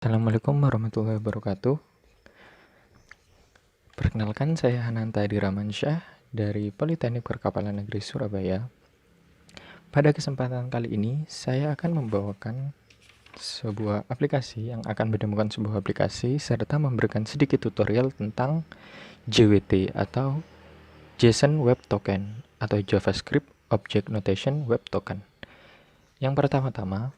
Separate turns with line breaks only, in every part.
Assalamualaikum warahmatullahi wabarakatuh. Perkenalkan, saya Hananta Diramansyah dari Politeknik Perkapalan Negeri Surabaya. Pada kesempatan kali ini, saya akan membawakan sebuah aplikasi yang akan menemukan sebuah aplikasi serta memberikan sedikit tutorial tentang JWT atau JSON Web Token atau JavaScript Object Notation Web Token. Yang pertama-tama,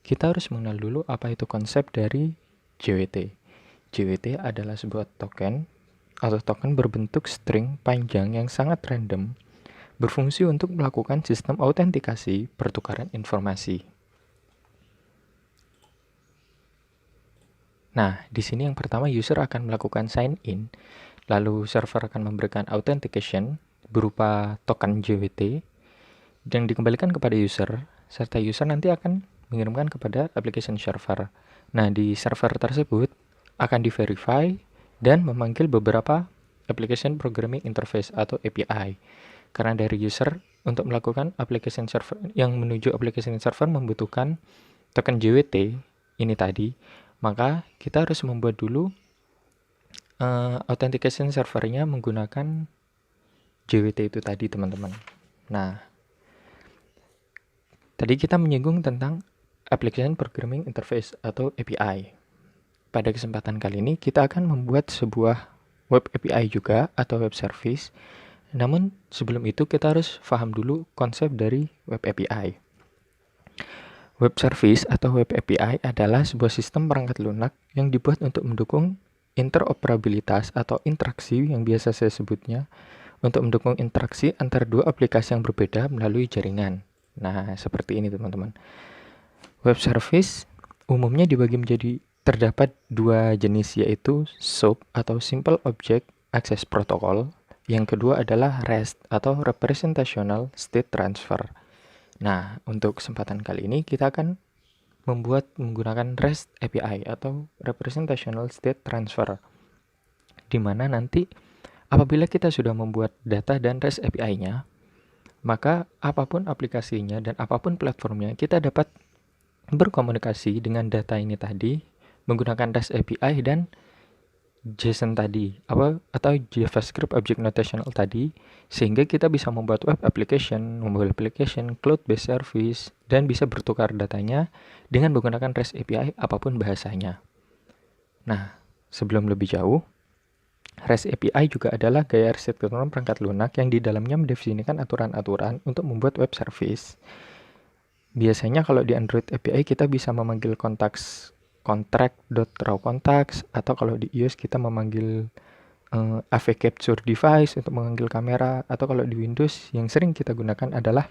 kita harus mengenal dulu apa itu konsep dari JWT. JWT adalah sebuah token atau token berbentuk string panjang yang sangat random, berfungsi untuk melakukan sistem autentikasi pertukaran informasi. Nah, di sini yang pertama user akan melakukan sign in, lalu server akan memberikan authentication berupa token JWT yang dikembalikan kepada user, serta user nanti akan mengirimkan kepada application server. Nah, di server tersebut akan di-verify dan memanggil beberapa application programming interface atau API. Karena dari user untuk melakukan application server yang menuju application server membutuhkan token JWT ini tadi, maka kita harus membuat dulu authentication servernya menggunakan JWT itu tadi, teman-teman. Nah, tadi kita menyinggung tentang Application Programming Interface atau API. Pada kesempatan kali ini kita akan membuat sebuah web API juga atau web service. Namun sebelum itu kita harus paham dulu konsep dari web API. Web service atau web API adalah sebuah sistem perangkat lunak yang dibuat untuk mendukung interoperabilitas atau interaksi yang biasa saya sebutnya, untuk mendukung interaksi antara dua aplikasi yang berbeda melalui jaringan. Nah, seperti ini teman-teman. Web service umumnya dibagi menjadi terdapat dua jenis, yaitu SOAP atau Simple Object Access Protocol. Yang kedua adalah REST atau Representational State Transfer. Nah, untuk kesempatan kali ini kita akan menggunakan REST API atau Representational State Transfer, di mana nanti apabila kita sudah membuat data dan REST API-nya, maka apapun aplikasinya dan apapun platformnya, kita dapat berkomunikasi dengan data ini tadi menggunakan REST API dan JSON tadi atau JavaScript Object Notational tadi, sehingga kita bisa membuat web application, mobile application, cloud-based service, dan bisa bertukar datanya dengan menggunakan REST API apapun bahasanya. Nah, sebelum lebih jauh, REST API juga adalah gaya arsitektur perangkat lunak yang di dalamnya mendefinisikan aturan-aturan untuk membuat web service. Biasanya kalau di Android API kita bisa memanggil contract.rawcontacts, atau kalau di iOS kita memanggil AV Capture Device untuk memanggil kamera, atau kalau di Windows yang sering kita gunakan adalah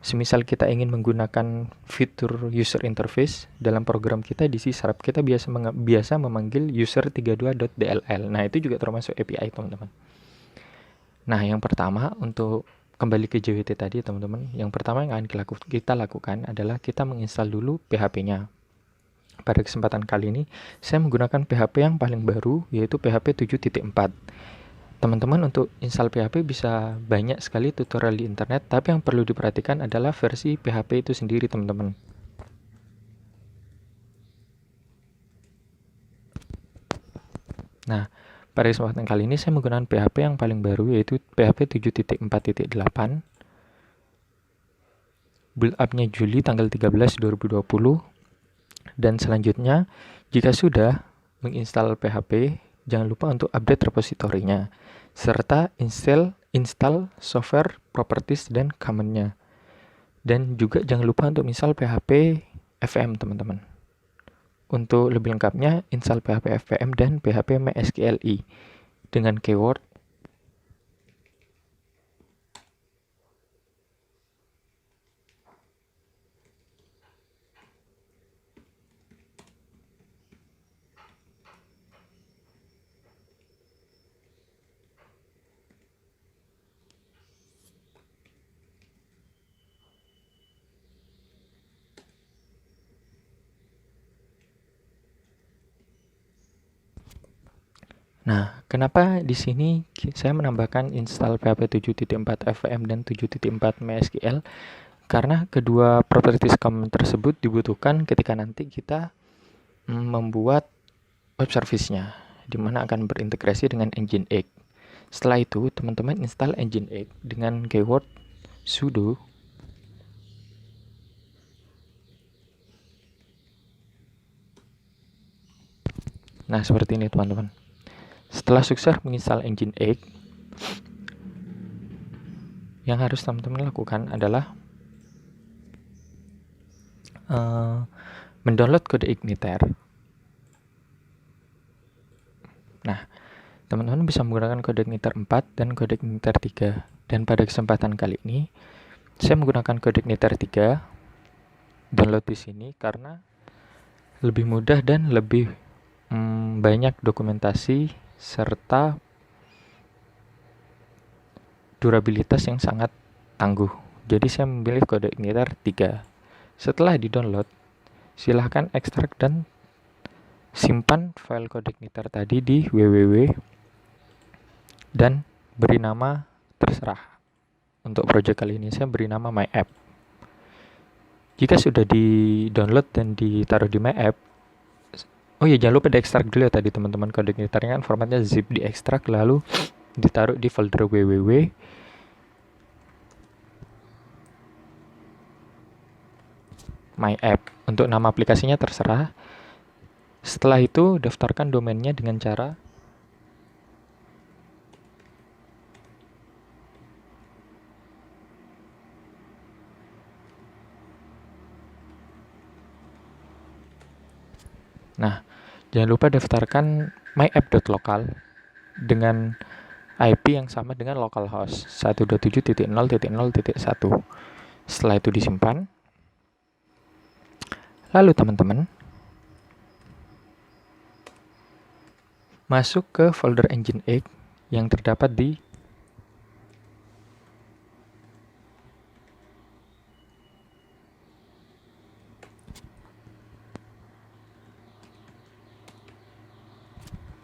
semisal kita ingin menggunakan fitur user interface dalam program kita di C# kita biasa memanggil user32.dll. Nah, itu juga termasuk API, teman-teman. Nah, yang pertama untuk kembali ke JWT tadi, teman-teman. Yang pertama yang akan kita lakukan adalah kita menginstal dulu PHP-nya. Pada kesempatan kali ini, saya menggunakan PHP yang paling baru, yaitu PHP 7.4. Teman-teman untuk install PHP bisa banyak sekali tutorial di internet, tapi yang perlu diperhatikan adalah versi PHP itu sendiri, teman-teman. Nah, pada kesempatan kali ini saya menggunakan PHP yang paling baru, yaitu PHP 7.4.8. Build up-nya Juli tanggal 13 2020. Dan selanjutnya, jika sudah menginstal PHP, jangan lupa untuk update repositorinya, serta install software properties dan common-nya. Dan juga jangan lupa untuk install PHP FM, teman-teman. Untuk lebih lengkapnya, install PHP FPM dan PHP MySQLi dengan keyword Nah, kenapa di sini saya menambahkan install PHP 7.4 FVM dan 7.4 MySQL? Karena kedua properties common tersebut dibutuhkan ketika nanti kita membuat web service-nya, di mana akan berintegrasi dengan Nginx. Setelah itu, teman-teman install Nginx dengan keyword sudo Nah, seperti ini teman-teman. Setelah sukses menginstal Nginx, yang harus teman-teman lakukan adalah mendownload kode Igniter. Nah, teman-teman bisa menggunakan kode Igniter 4 dan kode Igniter 3. Dan pada kesempatan kali ini, saya menggunakan kode Igniter 3 download di sini karena lebih mudah dan lebih banyak dokumentasi serta durabilitas yang sangat tangguh. Jadi saya memilih kode Igniter 3. Setelah di-download, silahkan ekstrak dan simpan file kode Igniter tadi di www dan beri nama terserah. Untuk project kali ini saya beri nama my app. Jika sudah di-download dan ditaruh di my app, oh ya, jangan lupa diekstrak dulu ya tadi teman-teman, kode Igniternya kan formatnya zip, diekstrak lalu ditaruh di folder www. My app. Untuk nama aplikasinya terserah. Setelah itu daftarkan domainnya dengan cara Nah, jangan lupa daftarkan myapp.local dengan IP yang sama dengan localhost 127.0.0.1. Setelah itu disimpan. Lalu teman-teman masuk ke folder Nginx yang terdapat di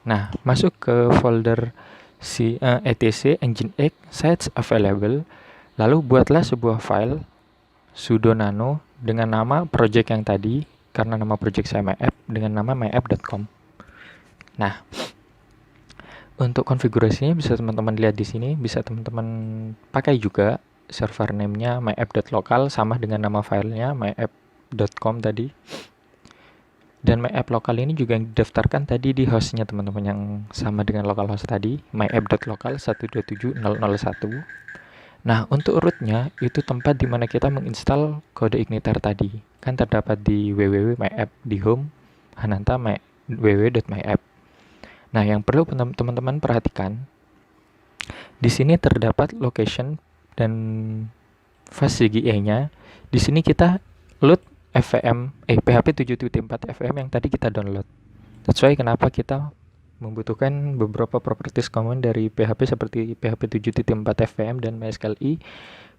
Nah, masuk ke folder etc Nginx sites available, lalu buatlah sebuah file sudo nano dengan nama project yang tadi, karena nama project saya myapp, dengan nama myapp.com. Nah, untuk konfigurasinya bisa teman-teman lihat di sini, bisa teman-teman pakai juga server name-nya myapp.local sama dengan nama filenya myapp.com tadi. Dan myapp lokal ini juga yang didaftarkan tadi di hostnya teman-teman yang sama dengan localhost tadi, myapp.local 127.0.0.1. Nah, untuk rootnya itu tempat di mana kita menginstal kode Igniter tadi. Kan terdapat di www.myapp di home, hananta www.myapp. Nah, yang perlu teman-teman perhatikan, di sini terdapat location dan fast CGI-nya. Di sini kita load PHP 7.4 FM yang tadi kita download. That's why kenapa kita membutuhkan beberapa properties common dari PHP seperti PHP 7.4 FM dan MySQLi,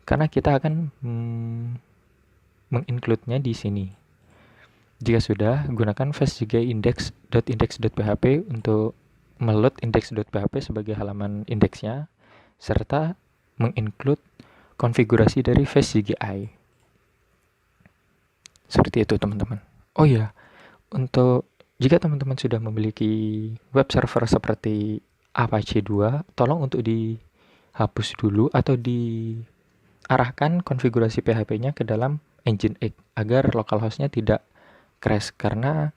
karena kita akan menginclude-nya di sini. Jika sudah, gunakan fastCGI index.index.php untuk meload index.php sebagai halaman indeksnya, serta menginclude konfigurasi dari fastCGI. Seperti itu teman-teman. Oh ya, untuk jika teman-teman sudah memiliki web server seperti Apache 2, tolong untuk dihapus dulu atau diarahkan konfigurasi PHP-nya ke dalam Nginx agar localhost-nya tidak crash, karena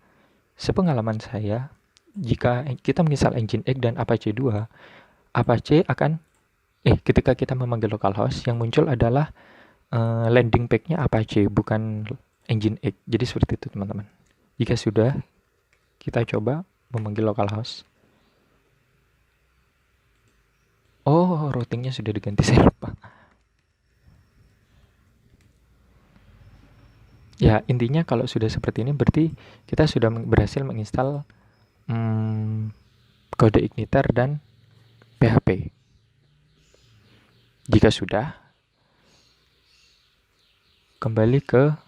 sepengalaman saya, jika kita menginstal Nginx dan Apache 2, Apache akan ketika kita memanggil localhost, yang muncul adalah landing page-nya Apache, bukan Nginx. Jadi seperti itu teman-teman. Jika sudah, kita coba memanggil localhost. Oh, routingnya sudah diganti, saya lupa. Ya, intinya kalau sudah seperti ini berarti kita sudah berhasil menginstal kode Igniter dan PHP. Jika sudah, kembali ke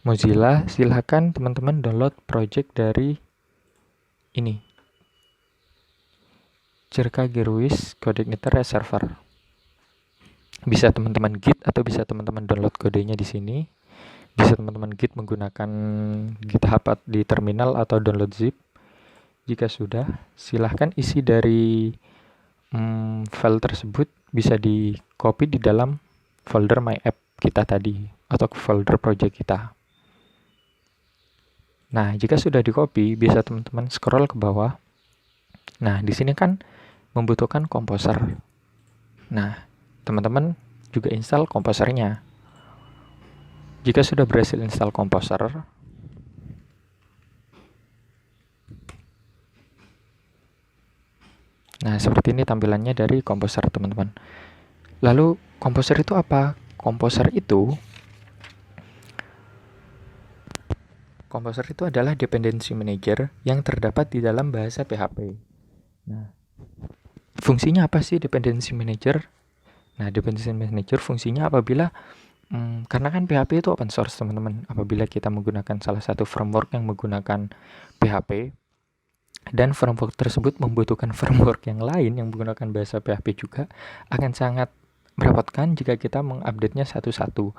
Mozilla, silahkan teman-teman download project dari ini, Circa Geruis Code Igniter Server. Bisa teman-teman git atau bisa teman-teman download kodenya di sini. Bisa teman-teman git menggunakan GitHub di terminal atau download zip. Jika sudah, silahkan isi dari file tersebut bisa di copy di dalam folder my app kita tadi atau folder project kita. Nah, jika sudah di copy, bisa teman-teman scroll ke bawah. Nah, di sini kan membutuhkan komposer. Nah, teman-teman juga install komposernya. Jika sudah berhasil install komposer, nah seperti ini tampilannya dari komposer teman-teman. Lalu komposer itu apa? Komposer itu adalah dependency manager yang terdapat di dalam bahasa PHP. Nah, fungsinya apa sih dependency manager? Nah, dependency manager fungsinya apabila karena kan PHP itu open source teman-teman. Apabila kita menggunakan salah satu framework yang menggunakan PHP dan framework tersebut membutuhkan framework yang lain yang menggunakan bahasa PHP juga, akan sangat merepotkan jika kita mengupdate-nya satu-satu.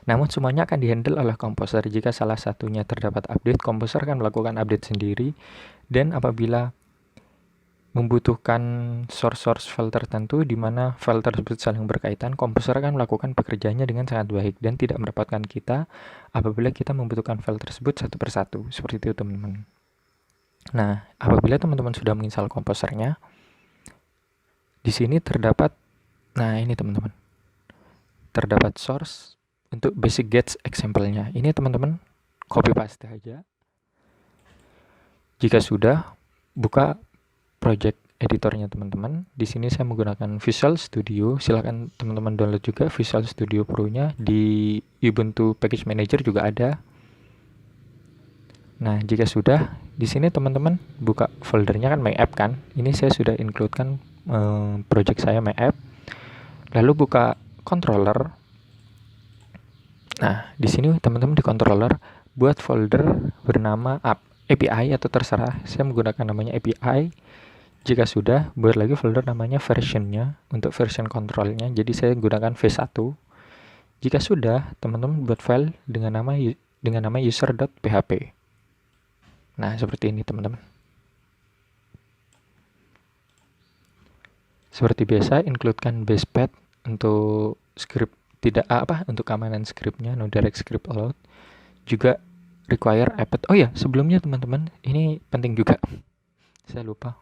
Namun semuanya akan dihandle oleh komposer. Jika salah satunya terdapat update, komposer akan melakukan update sendiri. Dan apabila membutuhkan source file tertentu di mana file tersebut saling berkaitan, komposer akan melakukan pekerjaannya dengan sangat baik dan tidak merepotkan kita apabila kita membutuhkan file tersebut satu persatu. Seperti itu teman-teman. Nah, apabila teman-teman sudah menginstal komposernya, di sini terdapat, nah ini teman-teman, terdapat source untuk basic gets example-nya. Ini teman-teman copy paste aja. Jika sudah, buka project editornya teman-teman. Di sini saya menggunakan Visual Studio. Silahkan teman-teman download juga Visual Studio Pro-nya. Di Ubuntu Package Manager juga ada. Nah, jika sudah, di sini teman-teman buka foldernya kan My App kan. Ini saya sudah include-kan project saya My App. Lalu buka controller. Nah, di sini teman-teman di controller buat folder bernama API atau terserah. Saya menggunakan namanya API. Jika sudah, buat lagi folder namanya versionnya untuk version controlnya. Jadi saya gunakan V1. Jika sudah, teman-teman buat file dengan nama user.php. Nah, seperti ini teman-teman. Seperti biasa, includekan base path untuk script untuk keamanan scriptnya, no direct script allowed. Juga require apt. Oh ya, sebelumnya teman-teman, ini penting juga. Saya lupa.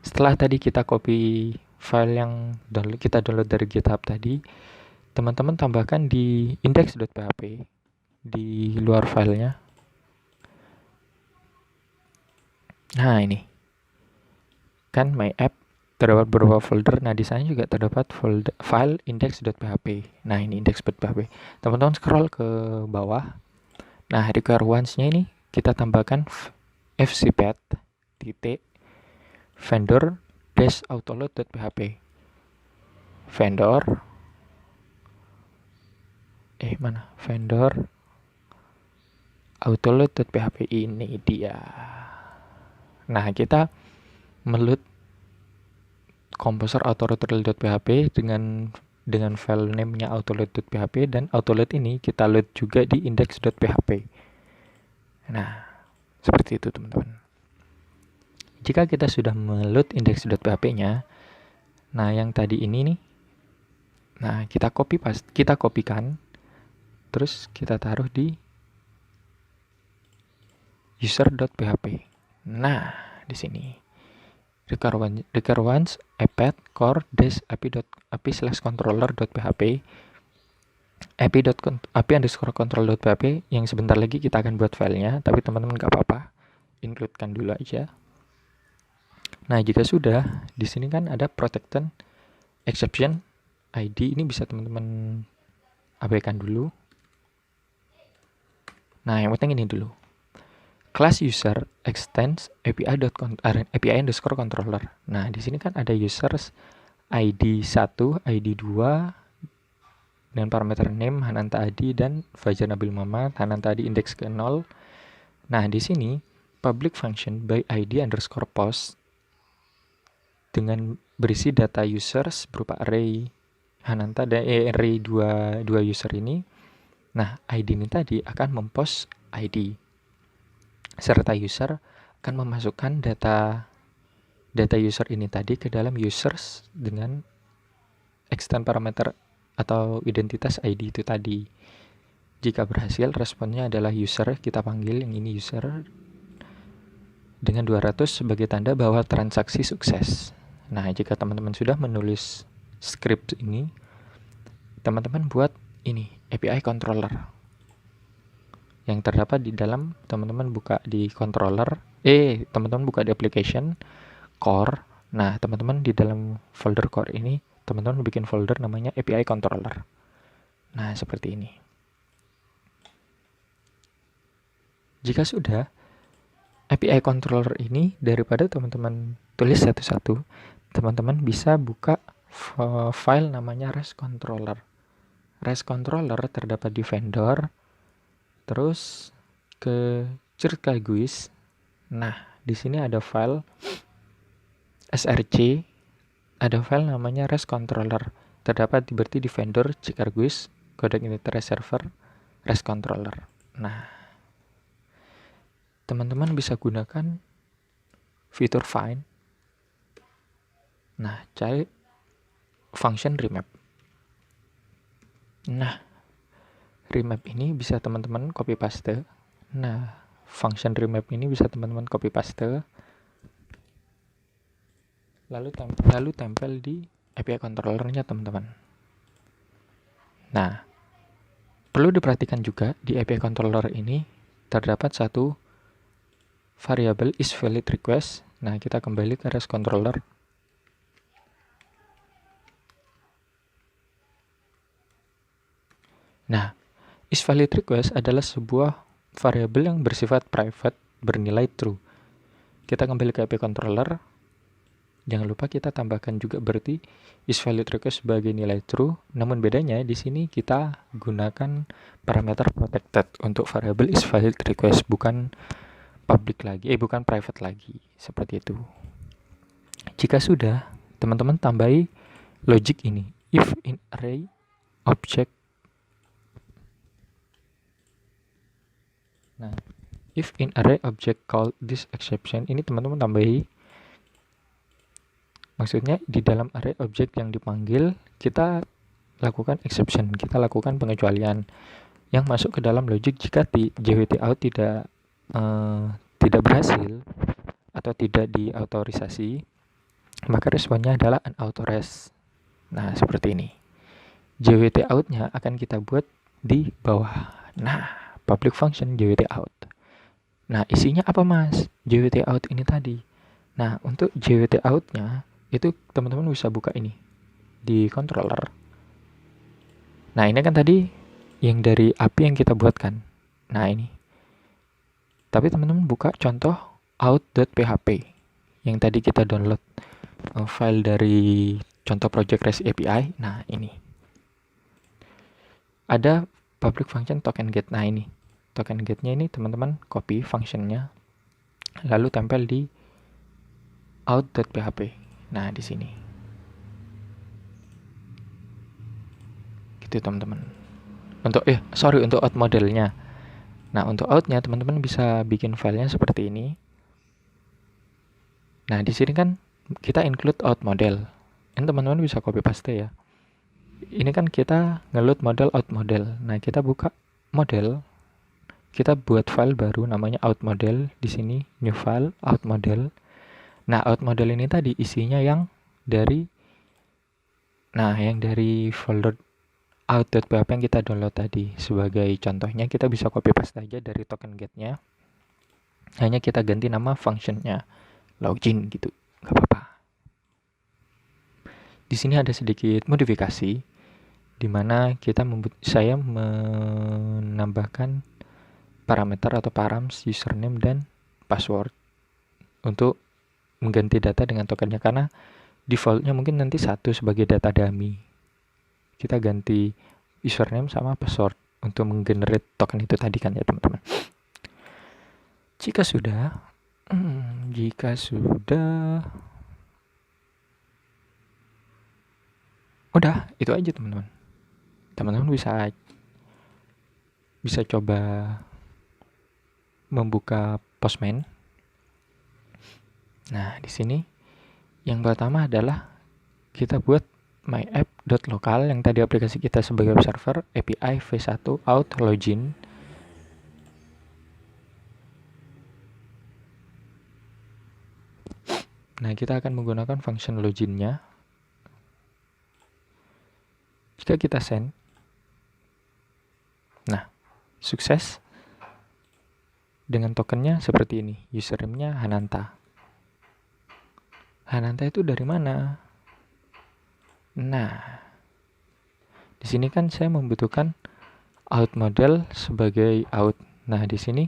Setelah tadi kita copy file yang kita download dari GitHub tadi, teman-teman tambahkan di index.php di luar filenya. Nah, ini kan my app terdapat beberapa folder. Nah, di sana juga terdapat folder file index.php. Nah, ini index.php. Teman-teman scroll ke bawah. Nah, requirements-nya ini kita tambahkan fcpath titik vendor autoload.php. Vendor autoload.php ini dia. Nah, kita meload komposer autoload.php dengan file name-nya autoload.php, dan autoload ini kita load juga di index.php. Nah, seperti itu teman-teman. Jika kita sudah meload index.php-nya, nah yang tadi ini nih, nah kita kopikan, terus kita taruh di user.php. Nah, di sini requirements apt core api/controller.php api_control.php yang sebentar lagi kita akan buat filenya, tapi teman-teman nggak apa-apa, includekan dulu aja. Nah, jika sudah, di sini kan ada protected exception ID, ini bisa teman-teman abaikan dulu. Nah, yang penting ini dulu. Class user extends API_controller. Nah, di sini kan ada users ID 1, ID 2 dengan parameter name Hananta Adi dan Fajar Nabil Muhammad, Hananta Adi indeks ke 0. Nah, di sini public function by ID_post dengan berisi data users berupa array Hananta dan array dua user ini Nah, ID ini tadi akan mempost ID, serta user akan memasukkan data user ini tadi ke dalam users dengan extend parameter atau identitas ID itu tadi. Jika berhasil, responnya adalah user, kita panggil yang ini user dengan 200 sebagai tanda bahwa transaksi sukses. Nah, jika teman-teman sudah menulis script ini, teman-teman buat ini API controller yang terdapat di dalam, teman-teman buka di controller, teman-teman buka di application core. Nah, teman-teman di dalam folder core ini, teman-teman bikin folder namanya API controller. Nah, seperti ini. Jika sudah, API controller ini daripada teman-teman tulis satu-satu, teman-teman bisa buka file namanya REST controller. REST controller terdapat di vendor, terus ke Circaguis. Nah, di sini ada file src, ada file namanya REST controller, terdapat berarti di vendor Circaguis, codec interface server, REST controller. Nah, teman-teman bisa gunakan fitur find. Nah, cari function remap. Nah, remap ini bisa teman-teman copy paste. Nah, function remap ini bisa teman-teman copy paste, lalu tempel di API controllernya teman-teman. Nah, perlu diperhatikan juga di API controller ini terdapat satu variabel isValidRequest. Nah, kita kembali ke REST controller. Nah, isValidRequest adalah sebuah variabel yang bersifat private bernilai true. Kita kembali ke API controller. Jangan lupa kita tambahkan juga berarti isValidRequest sebagai nilai true. Namun bedanya di sini kita gunakan parameter protected untuk variabel isValidRequest, bukan public lagi, bukan private lagi, seperti itu. Jika sudah, teman-teman tambahi logic ini, if in array object. Nah, if in array object called this exception, ini teman-teman tambahi, maksudnya di dalam array object yang dipanggil, kita lakukan exception, kita lakukan pengecualian yang masuk ke dalam logic. Jika di JWT out tidak berhasil atau tidak diautorisasi, maka responnya adalah unauthorized. Nah, seperti ini. JWT out-nya akan kita buat di bawah. Nah, public function JWT out. Nah, isinya apa mas? JWT out ini tadi. Nah, untuk JWT out-nya itu teman-teman bisa buka ini di controller. Nah, ini kan tadi yang dari API yang kita buatkan. Nah, ini. Tapi teman-teman buka contoh out.php yang tadi kita download file dari contoh project REST API. Nah, ini. Ada public function token get. Nah, ini. Token get-nya ini teman-teman copy functionnya, lalu tempel di out.php. Nah, di sini. Gitu teman-teman. Untuk out modelnya. Nah, untuk out-nya teman-teman bisa bikin filenya seperti ini. Nah, di sini kan kita include out model. Ini teman-teman bisa copy paste ya. Ini kan kita ngeload model out model. Nah, kita buka model. Kita buat file baru namanya out model. Di sini new file out model. Nah, out model ini tadi isinya yang dari folder out.php yang kita download tadi. Sebagai contohnya kita bisa copy paste aja dari token get-nya. Hanya kita ganti nama function-nya. Login gitu. Gak apa-apa. Di sini ada sedikit modifikasi di mana saya menambahkan parameter atau params username dan password untuk mengganti data dengan tokennya, karena defaultnya mungkin nanti satu sebagai data dummy. Kita ganti username sama password untuk menggenerate token itu tadi kan ya teman-teman. Jika sudah udah, itu aja teman-teman. Teman-teman bisa bisa coba membuka Postman. Nah, di sini yang pertama adalah kita buat myapp.local yang tadi aplikasi kita sebagai web server, API v1 out login. Nah, kita akan menggunakan function loginnya. Jika kita send, nah, sukses. Dengan tokennya seperti ini, username-nya Hananta. Hananta itu dari mana? Nah, di sini kan saya membutuhkan out model sebagai out. Nah, di sini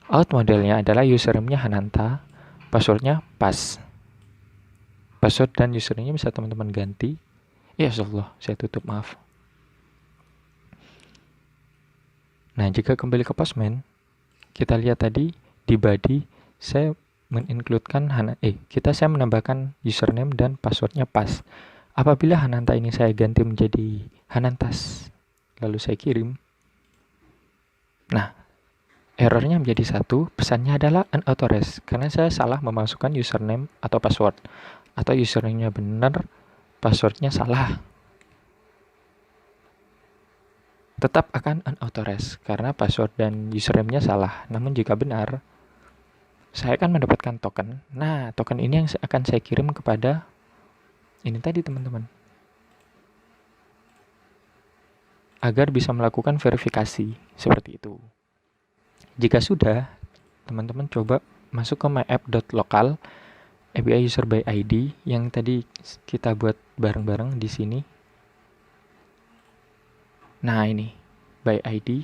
out modelnya adalah username-nya Hananta, passwordnya pas. Password dan username bisa teman-teman ganti. Ya Allah, saya tutup, maaf. Nah, jika kembali ke Postman, kita lihat tadi di body saya saya menambahkan username dan passwordnya pas. Apabila Hananta ini saya ganti menjadi Hanantas, lalu saya kirim. Nah, errornya menjadi 1, pesannya adalah unauthorized karena saya salah memasukkan username atau password. Atau username-nya benar, passwordnya salah. Tetap akan unauthorized karena password dan username-nya salah. Namun jika benar, saya akan mendapatkan token. Nah, token ini yang akan saya kirim kepada ini tadi, teman-teman, agar bisa melakukan verifikasi seperti itu. Jika sudah, teman-teman coba masuk ke myapp.local API user by ID yang tadi kita buat bareng-bareng di sini. Nah, ini by ID.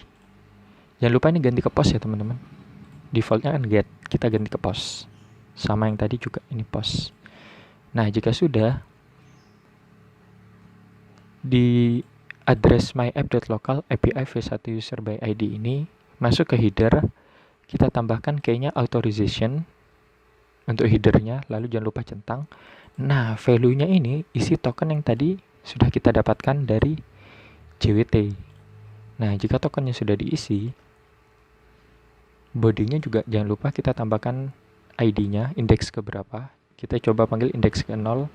Jangan lupa ini ganti ke post ya, teman-teman. Defaultnya kan get, kita ganti ke post. Sama yang tadi juga ini post. Nah, jika sudah, di address myapp.local API v1 user by ID ini masuk ke header, kita tambahkan key-nya authorization untuk headernya, lalu jangan lupa centang. Nah, value-nya ini isi token yang tadi sudah kita dapatkan dari JWT. Nah, jika tokennya sudah diisi, body-nya juga jangan lupa kita tambahkan ID-nya, indeks ke berapa. Kita coba panggil indeks ke 0.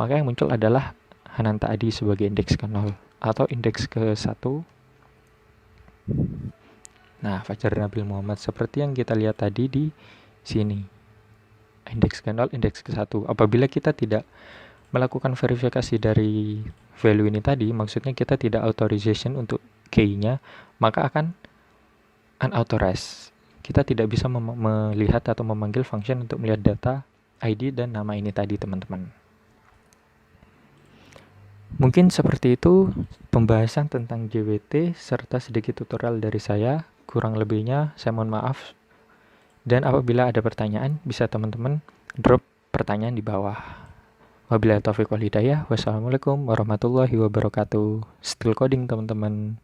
Maka yang muncul adalah Hananta ID sebagai indeks ke 0 atau indeks ke 1. Nah, Fajar Nabil Muhammad seperti yang kita lihat tadi di sini. Indeks ke 0, indeks ke 1. Apabila kita tidak melakukan verifikasi dari value ini tadi, maksudnya kita tidak authorization untuk key-nya, maka akan unauthorized. Kita tidak bisa melihat atau memanggil function untuk melihat data ID dan nama ini tadi, teman-teman. Mungkin seperti itu pembahasan tentang JWT serta sedikit tutorial dari saya. Kurang lebihnya saya mohon maaf. Dan apabila ada pertanyaan, bisa teman-teman drop pertanyaan di bawah. Wabillahi taufiq wal hidayah. Wassalamualaikum warahmatullahi wabarakatuh. Still coding, teman-teman.